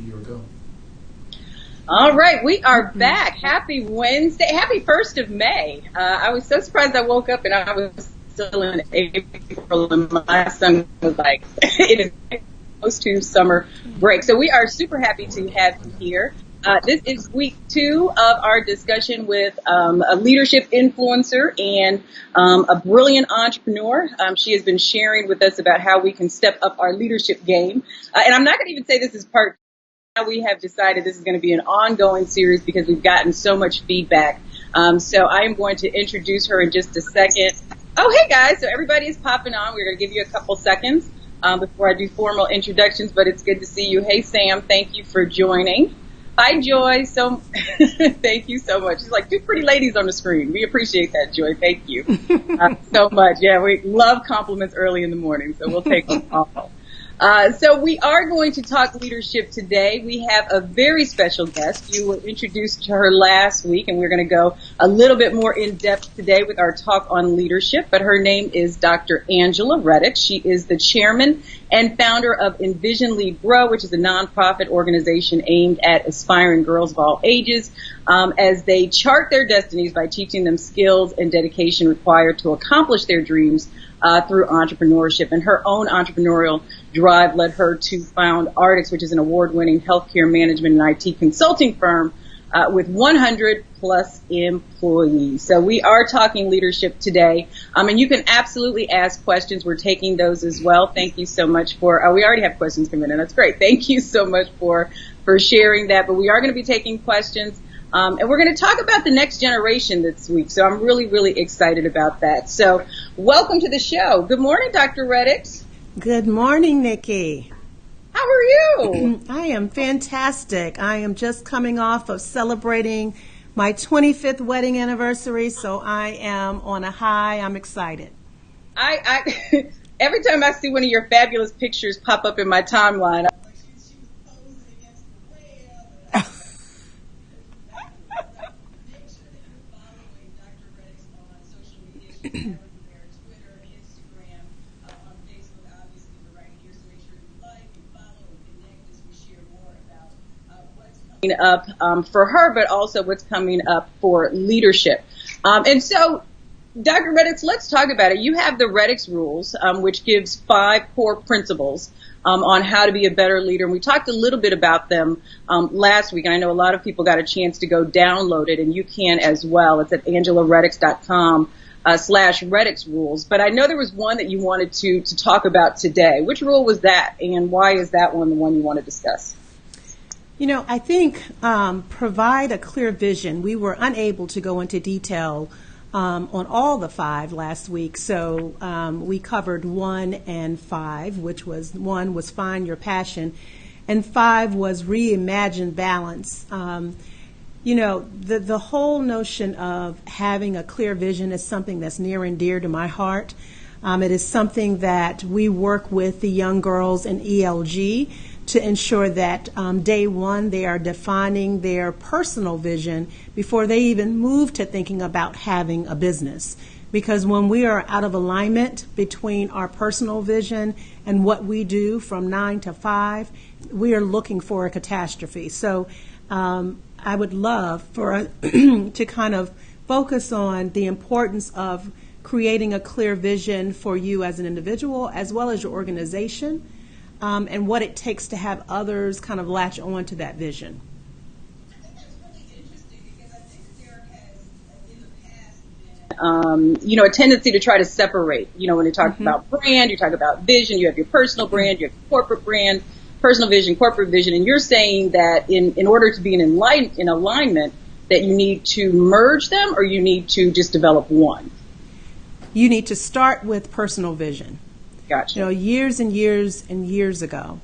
year ago. All right, we are back. Happy Wednesday. Happy 1st of May. I was so surprised I woke up and I was still in April and my son was like, it is close to summer break. So we are super happy to have you here. This is week 2 of our discussion with a leadership influencer and a brilliant entrepreneur. She has been sharing with us about how we can step up our leadership game. And I'm not going to even say this is part. We have decided this is going to be an ongoing series because we've gotten so much feedback. So I am going to introduce her in just a second. Oh, hey guys. So everybody is popping on. We're going to give you a couple seconds before I do formal introductions, but it's good to see you. Hey, Sam. Thank you for joining. Hi, Joy. So thank you so much. She's like 2 pretty ladies on the screen. We appreciate that, Joy. Thank you so much. Yeah, we love compliments early in the morning, so we'll take them all. So we are going to talk leadership today. We have a very special guest. You were introduced to her last week, and we're going to go a little bit more in depth today with our talk on leadership. But her name is Dr. Angela Reddick. She is the chairman and founder of Envision Lead Grow, which is a nonprofit organization aimed at aspiring girls of all ages as they chart their destinies by teaching them skills and dedication required to accomplish their dreams through entrepreneurship. And her own entrepreneurial drive led her to found Artix, which is an award-winning healthcare management and IT consulting firm with 100 plus employees. So we are talking leadership today. And you can absolutely ask questions. We're taking those as well. Thank you so much for, we already have questions coming in. That's great. Thank you so much for sharing that. But we are going to be taking questions. And we're going to talk about the next generation this week. So I'm really, really excited about that. So welcome to the show. Good morning, Dr. Reddick. Good morning, Nikki. How are you? I am fantastic. I am just coming off of celebrating my 25th wedding anniversary, so I am on a high. I'm excited. I every time I see one of your fabulous pictures pop up in my timeline, I'm like, she was posing against the whale. Make sure that you're following Dr. Reddick on social media. She's everywhere, Twitter, Instagram, on Facebook, obviously we're right here, so make sure you like and follow and connect as we share more about what's coming up for her, but also what's coming up for leadership. And so, Dr. Reddick, let's talk about it. You have the Reddick Rules, which gives 5 core principles on how to be a better leader. And we talked a little bit about them last week, and I know a lot of people got a chance to go download it, and you can as well. It's at angelareddick.com /Reddick Rules. But I know there was one that you wanted to talk about today. Which rule was that, and why is that one the one you want to discuss? You know, I think provide a clear vision. We were unable to go into detail on all the 5 last week, so we covered 1 and 5, which was 1 was find your passion, and 5 was reimagine balance. You know, the whole notion of having a clear vision is something that's near and dear to my heart. It is something that we work with the young girls in ELG to ensure that day one they are defining their personal vision before they even move to thinking about having a business. Because when we are out of alignment between our personal vision and what we do from 9 to 5, we are looking for a catastrophe. So I would love for to kind of focus on the importance of creating a clear vision for you as an individual as well as your organization. And what it takes to have others kind of latch on to that vision. I think that's really interesting because I think there has, in the past, been, a tendency to try to separate. You know, when you talk about brand, you talk about vision, you have your personal brand, you have your corporate brand, personal vision, corporate vision, and you're saying that in order to be in alignment, that you need to merge them or you need to just develop one? You need to start with personal vision. Gotcha. You know, years and years and years ago,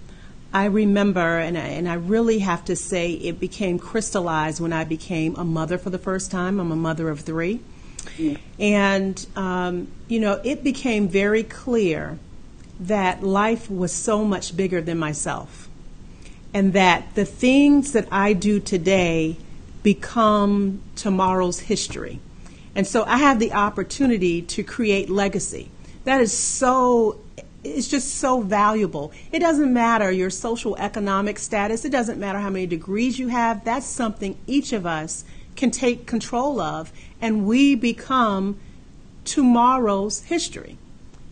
I remember, and I really have to say it became crystallized when I became a mother for the first time. I'm a mother of 3. And, it became very clear that life was so much bigger than myself. And that the things that I do today become tomorrow's history. And so I have the opportunity to create legacy. That is so is just so valuable. It doesn't matter your social economic status. It doesn't matter how many degrees you have. That's something each of us can take control of, and we become tomorrow's history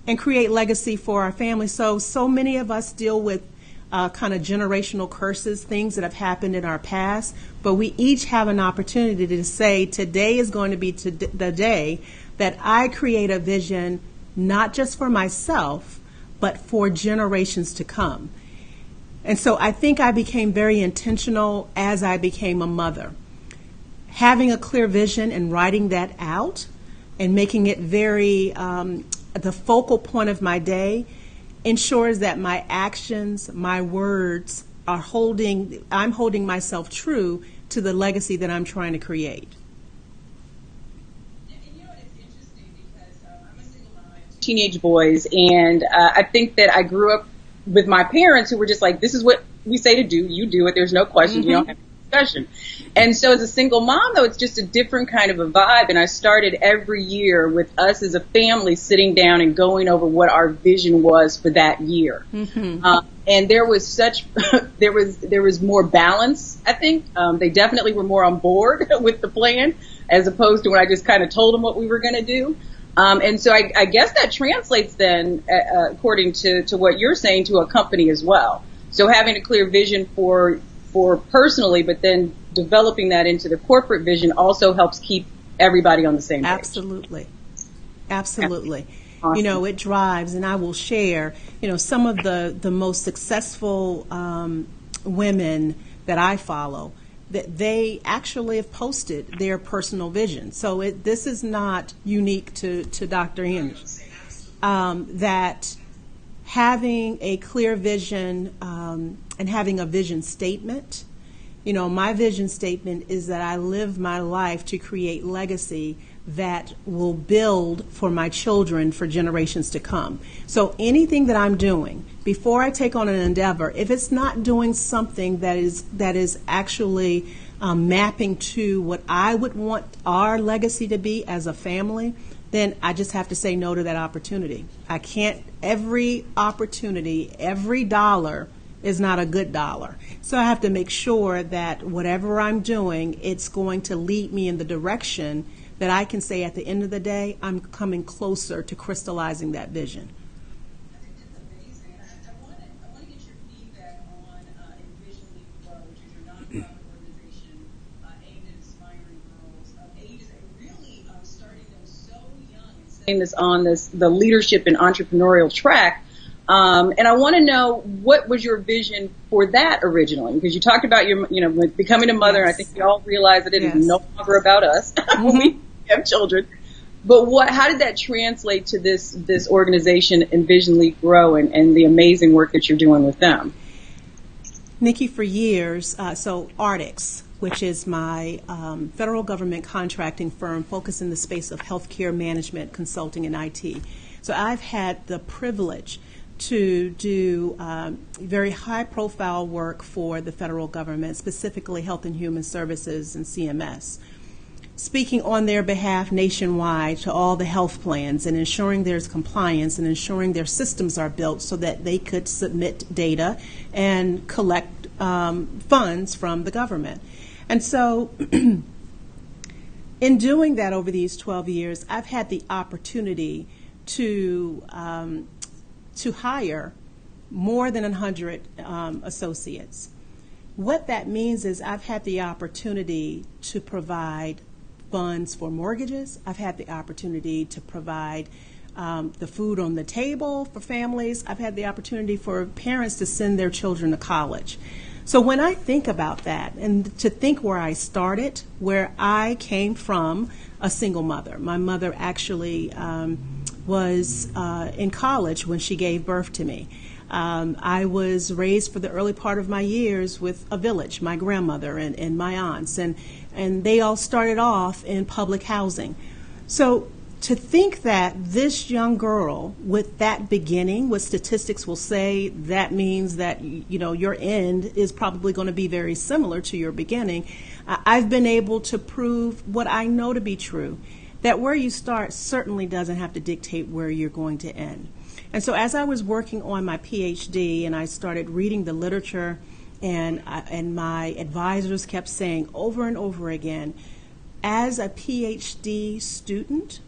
and create legacy for our family. So many of us deal with kind of generational curses, things that have happened in our past, but we each have an opportunity to say, today is going to be the day that I create a vision, not just for myself, but for generations to come. And so I think I became very intentional as I became a mother. Having a clear vision and writing that out and making it very the focal point of my day ensures that my actions, my words I'm holding myself true to the legacy that I'm trying to create. And you know what, it's interesting because I'm a single mom, I have 2 teenage boys, and I think that I grew up with my parents who were just like, this is what we say to do, you do it, there's no questions, you don't have discussion. And so as a single mom, though, it's just a different kind of a vibe. And I started every year with us as a family sitting down and going over what our vision was for that year. And there was there was more balance, I think. They definitely were more on board with the plan as opposed to when I just kind of told them what we were going to do. And so I guess that translates then, according to what you're saying, to a company as well. So having a clear vision for personally, but then developing that into the corporate vision also helps keep everybody on the same page. Absolutely. Absolutely. Awesome. You know, it drives, and I will share, you know, some of the most successful women that I follow, that they actually have posted their personal vision. So this is not unique to Dr. Henry. That having a clear vision and having a vision statement. You know, my vision statement is that I live my life to create legacy that will build for my children for generations to come. So anything that I'm doing, before I take on an endeavor, if it's not doing something that is actually mapping to what I would want our legacy to be as a family, then I just have to say no to that opportunity. I can't, every opportunity, every dollar is not a good dollar. So I have to make sure that whatever I'm doing, it's going to lead me in the direction that I can say at the end of the day, I'm coming closer to crystallizing that vision. I think that's amazing. I want to get your feedback on Envision Grow, which is your nonprofit organization aimed at inspiring girls of ages and really starting them so young and setting this on the leadership and entrepreneurial track. And I want to know, what was your vision for that originally? Because you talked about becoming a mother, yes. And I think we all realize that it is no longer about us when we have children. But how did that translate to this organization, Envision Grow, and the amazing work that you're doing with them? Nikki, for years, so Artix, which is my federal government contracting firm focused in the space of healthcare management, consulting, and IT. So I've had the privilege to do very high-profile work for the federal government, specifically Health and Human Services and CMS, speaking on their behalf nationwide to all the health plans and ensuring there's compliance and ensuring their systems are built so that they could submit data and collect funds from the government. And so in doing that over these 12 years, I've had the opportunity to hire more than 100 associates. What that means is I've had the opportunity to provide funds for mortgages. I've had the opportunity to provide the food on the table for families. I've had the opportunity for parents to send their children to college. So when I think about that, and to think where I started, where I came from, a single mother. My mother actually was in college when she gave birth to me. I was raised for the early part of my years with a village, my grandmother and my aunts, and they all started off in public housing. So to think that this young girl with that beginning, what statistics will say, that means that your end is probably going to be very similar to your beginning. I've been able to prove what I know to be true, that where you start certainly doesn't have to dictate where you're going to end. And so as I was working on my PhD and I started reading the literature, and my advisors kept saying over and over again, as a PhD student,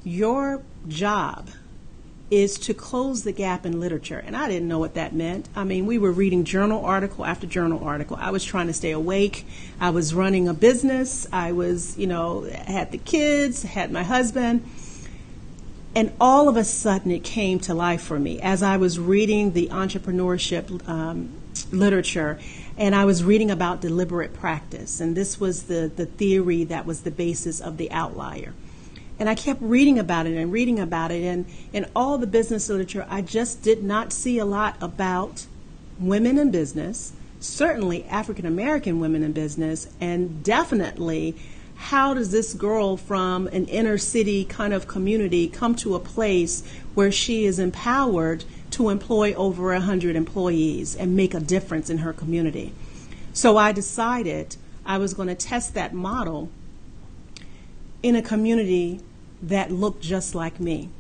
your job is to close the gap in literature. And I didn't know what that meant. I mean, we were reading journal article after journal article. I was trying to stay awake. I was running a business. I was, had the kids, had my husband. And all of a sudden it came to life for me as I was reading the entrepreneurship literature, and I was reading about deliberate practice. And this was the theory that was the basis of the outlier. And I kept reading about it and reading about it. And in all the business literature, I just did not see a lot about women in business, certainly African American women in business, and definitely how does this girl from an inner city kind of community come to a place where she is empowered to employ over 100 employees and make a difference in her community. So I decided I was going to test that model in a community that looked just like me.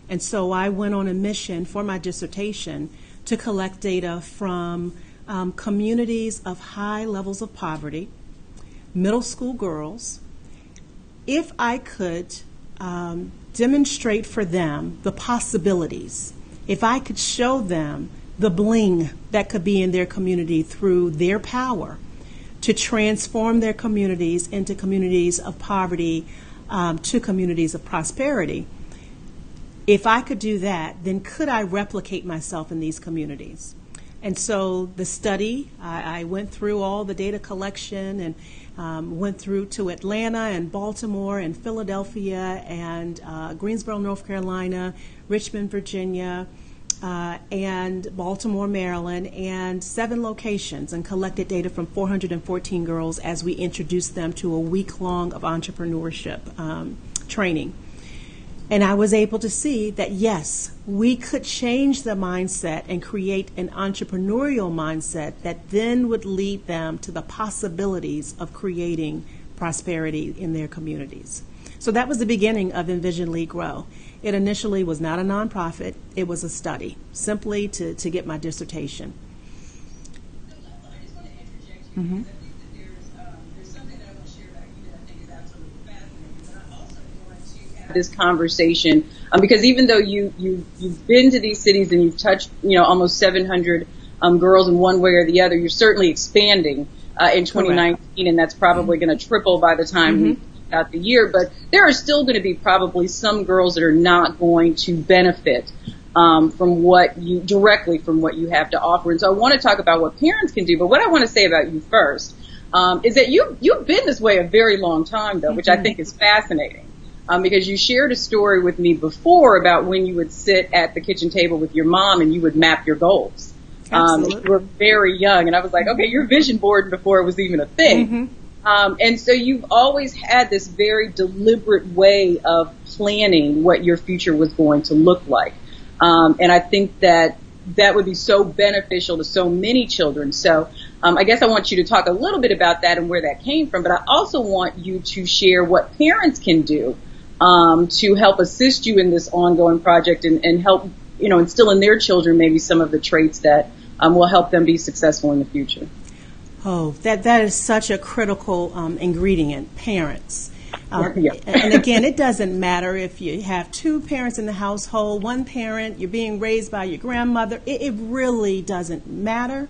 And so I went on a mission for my dissertation to collect data from communities of high levels of poverty, middle school girls, if I could demonstrate for them the possibilities, if I could show them the bling that could be in their community through their power to transform their communities into communities of poverty to communities of prosperity, if I could do that, then could I replicate myself in these communities? And so the study, I went through all the data collection and went through to Atlanta and Baltimore and Philadelphia and Greensboro, North Carolina, Richmond, Virginia, and Baltimore, Maryland, and 7 locations, and collected data from 414 girls as we introduced them to a week-long of entrepreneurship training. And I was able to see that, yes, we could change the mindset and create an entrepreneurial mindset that then would lead them to the possibilities of creating prosperity in their communities. So that was the beginning of Envision Lead Grow. It initially was not a nonprofit. It was a study, simply to get my dissertation. I just want to interject here, because I think that there's something that I want to share about you that I think is absolutely fascinating. But I also want to have this conversation because even though you've been to these cities and you've touched almost 700 girls in one way or the other, you're certainly expanding in 2019, correct. And that's probably going to triple by the time we out the year. But there are still going to be probably some girls that are not going to benefit from what you have to offer. And so I want to talk about what parents can do. But what I want to say about you first is that you've been this way a very long time, though, which I think is fascinating. Because you shared a story with me before about when you would sit at the kitchen table with your mom and you would map your goals. You were very young, and I was like, okay, you're vision board before it was even a thing. And so you've always had this very deliberate way of planning what your future was going to look like. And I think that would be so beneficial to so many children. So I guess I want you to talk a little bit about that and where that came from, but I also want you to share what parents can do to help assist you in this ongoing project and help, instill in their children maybe some of the traits that will help them be successful in the future. Oh, that is such a critical ingredient, parents. Yeah. And again, it doesn't matter if you have 2 parents in the household, 1 parent, you're being raised by your grandmother. It really doesn't matter.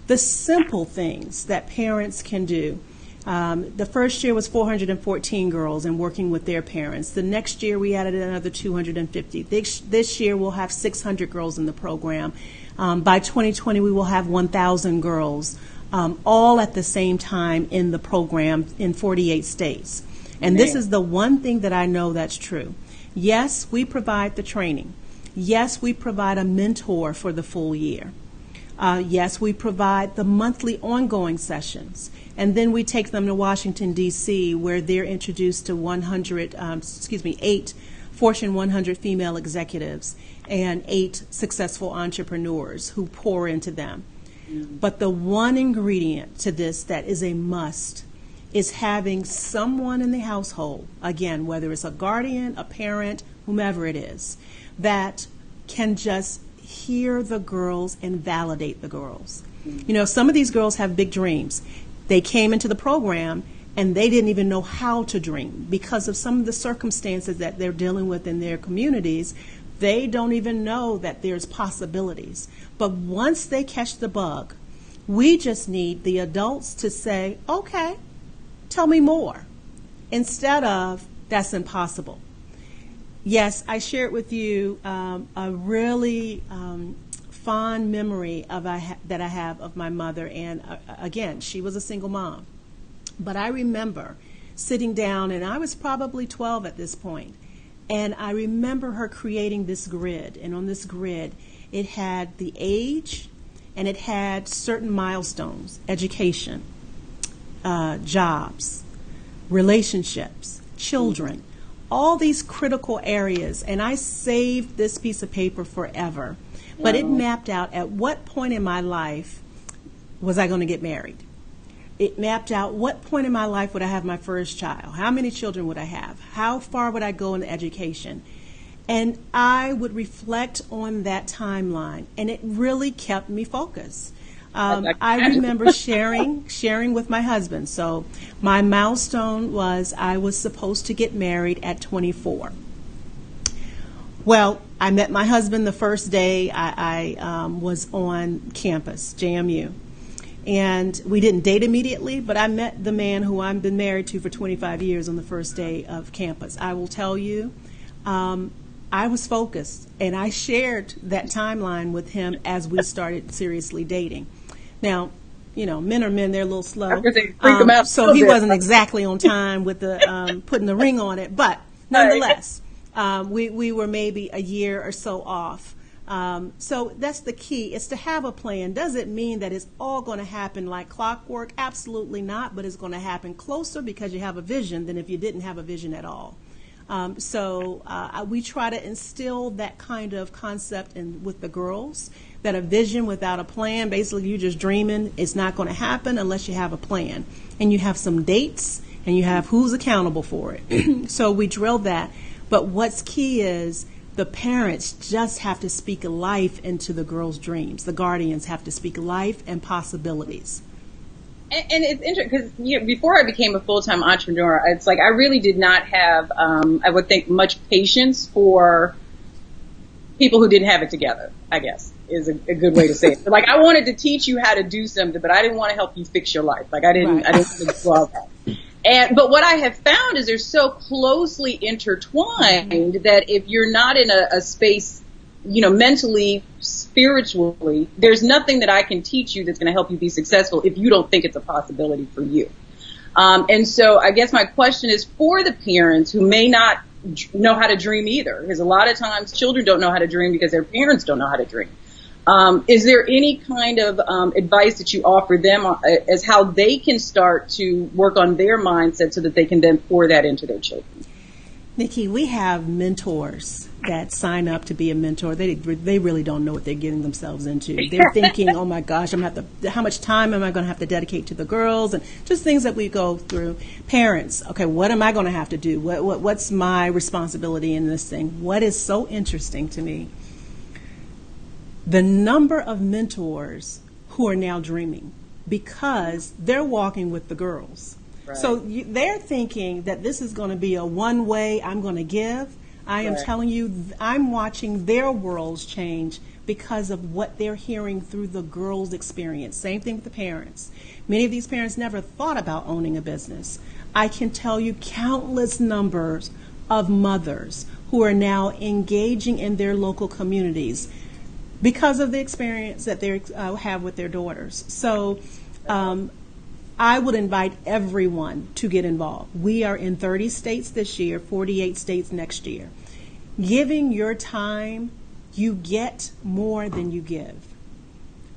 The simple things that parents can do. The first year was 414 girls and working with their parents. The next year we added another 250. This year we'll have 600 girls in the program. By 2020 we will have 1,000 girls. All at the same time in the program in 48 states. And this is the one thing that I know that's true. Yes, we provide the training. Yes, we provide a mentor for the full year. Yes, we provide the monthly ongoing sessions. And then we take them to Washington, D.C., where they're introduced to 8 Fortune 100 female executives and 8 successful entrepreneurs who pour into them. But the one ingredient to this that is a must is having someone in the household, again, whether it's a guardian, a parent, whomever it is, that can just hear the girls and validate the girls. You know, some of these girls have big dreams. They came into the program and they didn't even know how to dream because of some of the circumstances that they're dealing with in their communities. They don't even know that there's possibilities. But once they catch the bug, we just need the adults to say, okay, tell me more, instead of, that's impossible. Yes, I shared with you a really fond memory that I have of my mother. And again, she was a single mom. But I remember sitting down, and I was probably 12 at this point, and I remember her creating this grid. And on this grid, it had the age, and it had certain milestones: education, jobs, relationships, children, all these critical areas. And I saved this piece of paper forever. But it mapped out at what point in my life was I going to get married. It mapped out what point in my life would I have my first child, how many children would I have, how far would I go in education. And I would reflect on that timeline, and it really kept me focused. I remember sharing with my husband. So my milestone was I was supposed to get married at 24. Well, I met my husband the first day I was on campus, JMU. And we didn't date immediately, but I met the man who I've been married to for 25 years on the first day of campus. I will tell you, I was focused, and I shared that timeline with him as we started seriously dating. Now, you know, men are men, they're a little slow. So he wasn't exactly on time with the putting the ring on it, but nonetheless, we were maybe a year or so off. So that's the key, is to have a plan. Does it mean that it's all going to happen like clockwork? Absolutely not, but it's going to happen closer because you have a vision than if you didn't have a vision at all. So we try to instill that kind of concept with the girls, that a vision without a plan, basically you're just dreaming, it's not going to happen unless you have a plan. And you have some dates, and you have who's accountable for it. So we drill that. But what's key is the parents just have to speak life into the girls' dreams. The guardians have to speak life and possibilities. And it's interesting because before I became a full-time entrepreneur, it's like I really did not have, I would think, much patience for people who didn't have it together, I guess, is a good way to say it. Like, I wanted to teach you how to do something, but I didn't want to help you fix your life. Like, I didn't want to do all that. But what I have found is they're so closely intertwined that if you're not in a space, you know, mentally, spiritually, there's nothing that I can teach you that's going to help you be successful if you don't think it's a possibility for you. And so I guess my question is for the parents who may not know how to dream either, because a lot of times children don't know how to dream because their parents don't know how to dream. Is there any kind of advice that you offer them as how they can start to work on their mindset so that they can then pour that into their children? Nikki, we have mentors that sign up to be a mentor. They really don't know what they're getting themselves into. They're thinking, oh my gosh, how much time am I going to have to dedicate to the girls? And just things that we go through. Parents, okay, what am I going to have to do? What's my responsibility in this thing? What is so interesting to me? The number of mentors who are now dreaming because they're walking with the girls. Right. So they're thinking that this is going to be a one way, I'm going to give. I am telling you, I'm watching their worlds change because of what they're hearing through the girls' experience. Same thing with the parents. Many of these parents never thought about owning a business. I can tell you countless numbers of mothers who are now engaging in their local communities because of the experience that they have with their daughters. So I would invite everyone to get involved. We are in 30 states this year, 48 states next year. Giving your time, you get more than you give.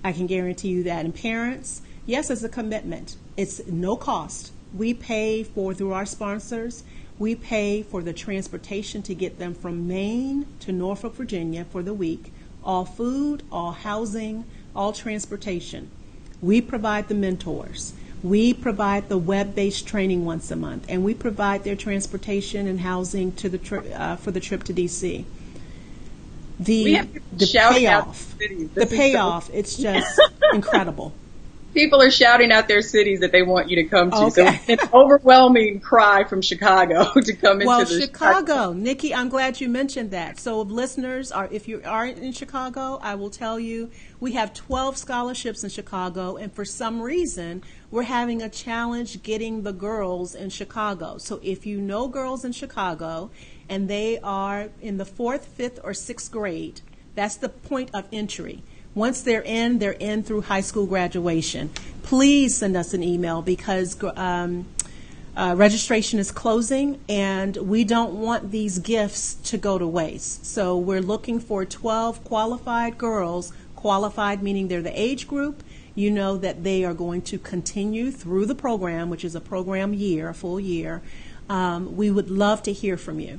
I can guarantee you that. And parents, yes, it's a commitment. It's no cost. We pay through our sponsors, we pay for the transportation to get them from Maine to Norfolk, Virginia for the week. All food, all housing, all transportation. We provide the mentors. We provide the web-based training once a month, and we provide their transportation and housing to the for the trip to D.C. We have the shouting out payoff. cities. The payoff, it's just incredible. People are shouting out their cities that they want you to come to. Okay. So it's an overwhelming cry from Chicago to come into the Chicago. Nikki, I'm glad you mentioned that. So listeners, if you are in Chicago, I will tell you we have 12 scholarships in Chicago, and for some reason, we're having a challenge getting the girls in Chicago. So if you know girls in Chicago and they are in the 4th, 5th, or 6th grade, that's the point of entry. Once they're in through high school graduation. Please send us an email because registration is closing and we don't want these gifts to go to waste. So we're looking for 12 qualified girls, qualified meaning they're the age group. You know that they are going to continue through the program, which is a program year, a full year. We would love to hear from you.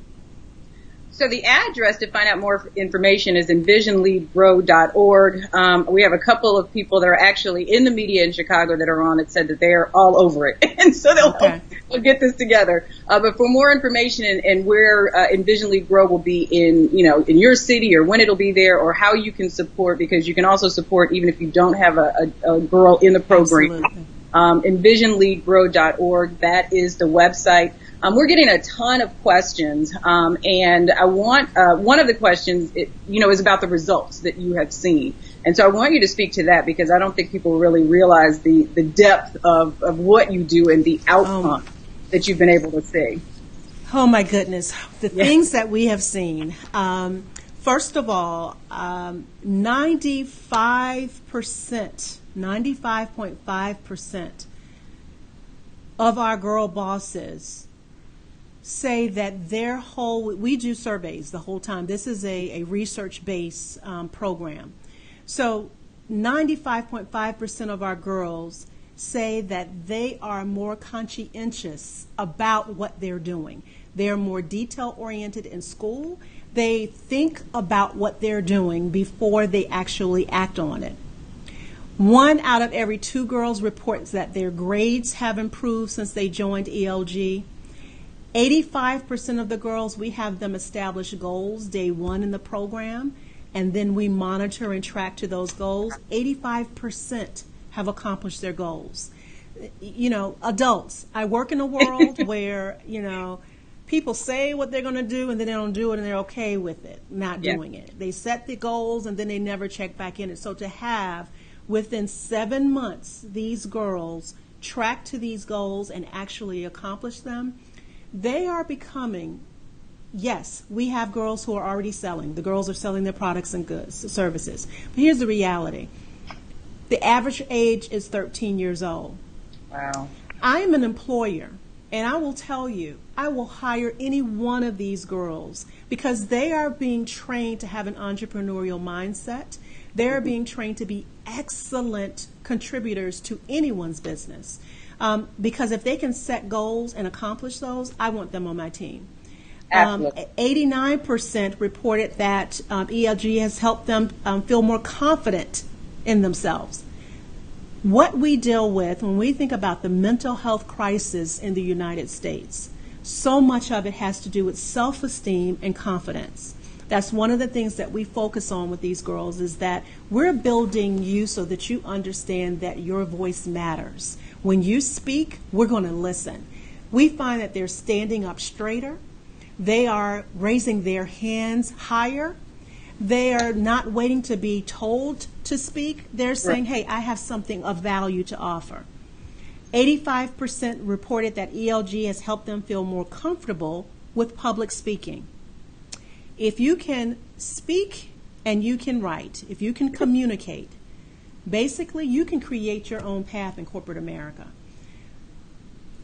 So the address to find out more information is envisionleadgrow.org. We have a couple of people that are actually in the media in Chicago that are on it, said that they are all over it. And so they'll get this together. But for more information and where Envision Lead Grow will be in your city or when it'll be there or how you can support, because you can also support even if you don't have a girl in the program. Envisionleadgrow.org, that is the website. We're getting a ton of questions, and I want one of the questions, is about the results that you have seen, and so I want you to speak to that because I don't think people really realize the depth of what you do and the outcome that you've been able to see. Oh my goodness, the things that we have seen. First of all, 95.5% of our girl bosses say that we do surveys the whole time. This is a research-based program. So 95.5% of our girls say that they are more conscientious about what they're doing. They're more detail-oriented in school. They think about what they're doing before they actually act on it. 1 out of every 2 girls reports that their grades have improved since they joined ELG. 85% of the girls, we have them establish goals day 1 in the program, and then we monitor and track to those goals. 85% have accomplished their goals. Adults, I work in a world where, people say what they're going to do and then they don't do it and they're okay with it, not doing it. They set the goals and then they never check back in it. So to have within 7 months these girls track to these goals and actually accomplish them, they are becoming, yes, we have girls who are already selling. The girls are selling their products and goods, services. But here's the reality. The average age is 13 years old. Wow. I'm an employer, and I will tell you, I will hire any one of these girls because they are being trained to have an entrepreneurial mindset. They are being trained to be excellent contributors to anyone's business. Because if they can set goals and accomplish those, I want them on my team. 89% reported that ELG has helped them feel more confident in themselves. What we deal with when we think about the mental health crisis in the United States, so much of it has to do with self-esteem and confidence. That's one of the things that we focus on with these girls is that we're building you so that you understand that your voice matters. When you speak, we're going to listen. We find that they're standing up straighter. They are raising their hands higher. They are not waiting to be told to speak. They're saying, hey, I have something of value to offer. 85% reported that ELG has helped them feel more comfortable with public speaking. If you can speak and you can write, if you can communicate, basically you can create your own path in corporate America.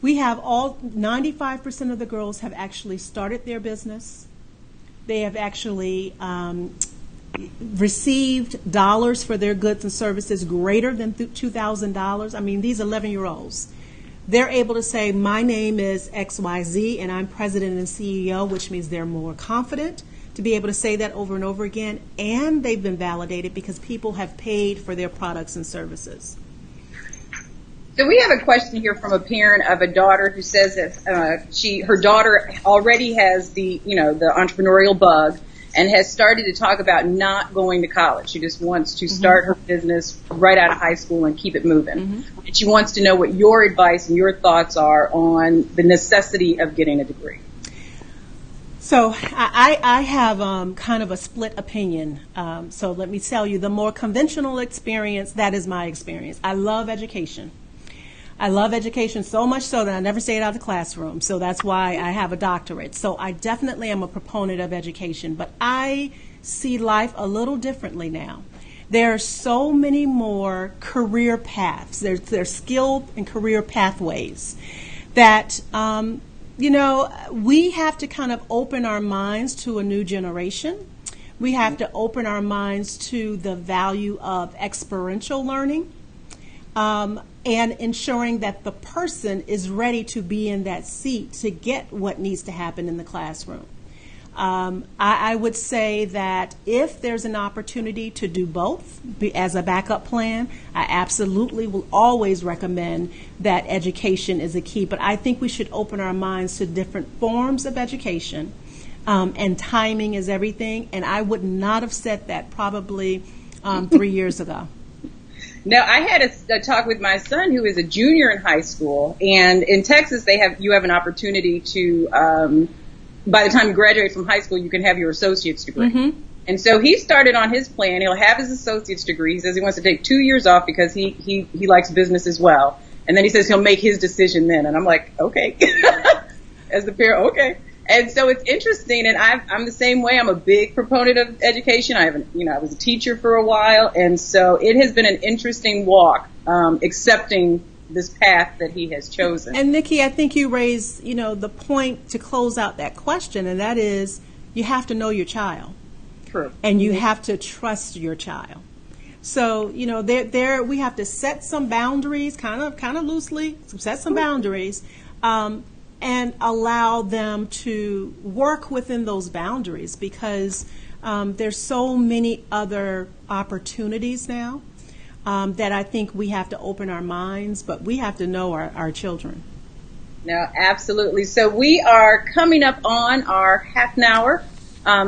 We have 95% of the girls have actually started their business. They have actually received dollars for their goods and services greater than $2,000. I mean, these 11-year-olds, they're able to say, my name is XYZ and I'm president and CEO, which means they're more confident to be able to say that over and over again, and they've been validated because people have paid for their products and services. So we have a question here from a parent of a daughter who says that her daughter already has the entrepreneurial bug, and has started to talk about not going to college. She just wants to start her business right out of high school and keep it moving. And she wants to know what your advice and your thoughts are on the necessity of getting a degree. So I have kind of a split opinion. So let me tell you, the more conventional experience, that is my experience. I love education. I love education so much so that I never stayed out of the classroom. So that's why I have a doctorate. So I definitely am a proponent of education. But I see life a little differently now. There are so many more career paths. There's skill and career pathways that we have to kind of open our minds to a new generation. We have to open our minds to the value of experiential learning and ensuring that the person is ready to be in that seat to get what needs to happen in the classroom. I would say that if there's an opportunity to do both as a backup plan, I absolutely will always recommend that education is a key. But I think we should open our minds to different forms of education, and timing is everything. And I would not have said that probably 3 years ago. Now, I had a talk with my son who is a junior in high school, and in Texas you have an opportunity to by the time you graduate from high school, you can have your associate's degree. And so he started on his plan. He'll have his associate's degree. He says he wants to take 2 years off because he likes business as well. And then he says he'll make his decision then. And I'm like, okay. As the parent, okay. And so it's interesting, and I'm the same way. I'm a big proponent of education. I was a teacher for a while, and so it has been an interesting walk, accepting this path that he has chosen. And Nikki, I think you raised, the point to close out that question, and that is you have to know your child. True. And you have to trust your child. So, there we have to set some boundaries, kind of loosely, set some boundaries, and allow them to work within those boundaries because there's so many other opportunities now. That I think we have to open our minds, but we have to know our children. No, absolutely. So we are coming up on our half an hour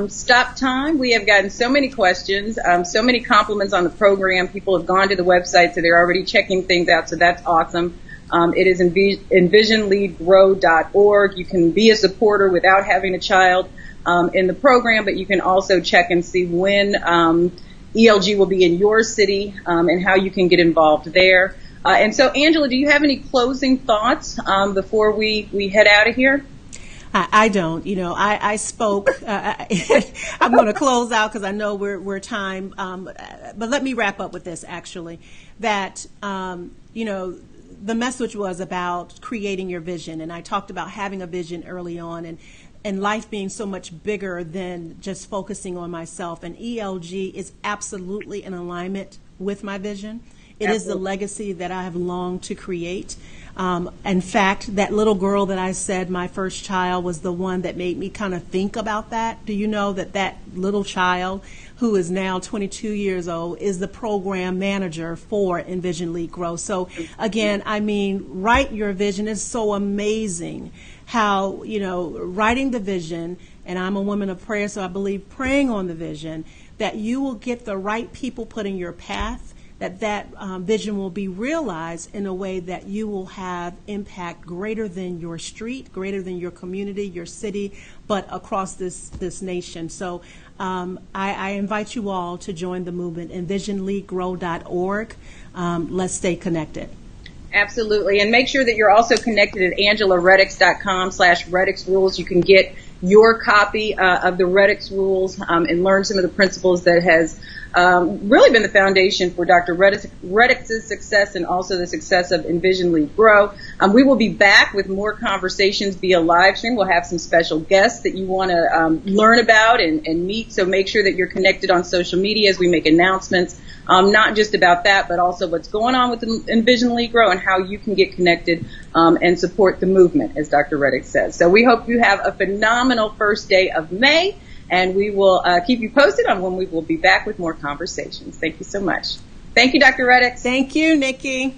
stop time. We have gotten so many questions, so many compliments on the program. People have gone to the website, so they're already checking things out, so that's awesome. It is envisionleadgrow.org. You can be a supporter without having a child in the program, but you can also check and see when ELG will be in your city and how you can get involved there. And so, Angela, do you have any closing thoughts before we head out of here? I don't. I spoke. I'm going to close out because I know we're time. But let me wrap up with this, actually, that, the message was about creating your vision. And I talked about having a vision early on and life being so much bigger than just focusing on myself. And ELG is absolutely in alignment with my vision. It is the legacy that I have longed to create. In fact, that little girl that I said my first child was the one that made me kind of think about that. Do you know that little child, who is now 22 years old, is the program manager for Envision Lead Grow? So again, write your vision is so amazing how, writing the vision, and I'm a woman of prayer, so I believe praying on the vision, that you will get the right people put in your path, that vision will be realized in a way that you will have impact greater than your street, greater than your community, your city, but across this nation. So I invite you all to join the movement, envisionleadgrow.org. Let's stay connected. Absolutely. And make sure that you're also connected at angelareddix.com/Reddix Rules. You can get your copy of the Reddix Rules and learn some of the principles that has really been the foundation for Dr. Reddix's success and also the success of Envision Lead Grow. We will be back with more conversations via live stream. We'll have some special guests that you want to learn about and meet, so make sure that you're connected on social media as we make announcements, not just about that, but also what's going on with Envision Lead Grow and how you can get connected and support the movement, as Dr. Reddix says. So we hope you have a phenomenal first day of May. And we will keep you posted on when we will be back with more conversations. Thank you so much. Thank you, Dr. Reddix. Thank you, Nikki.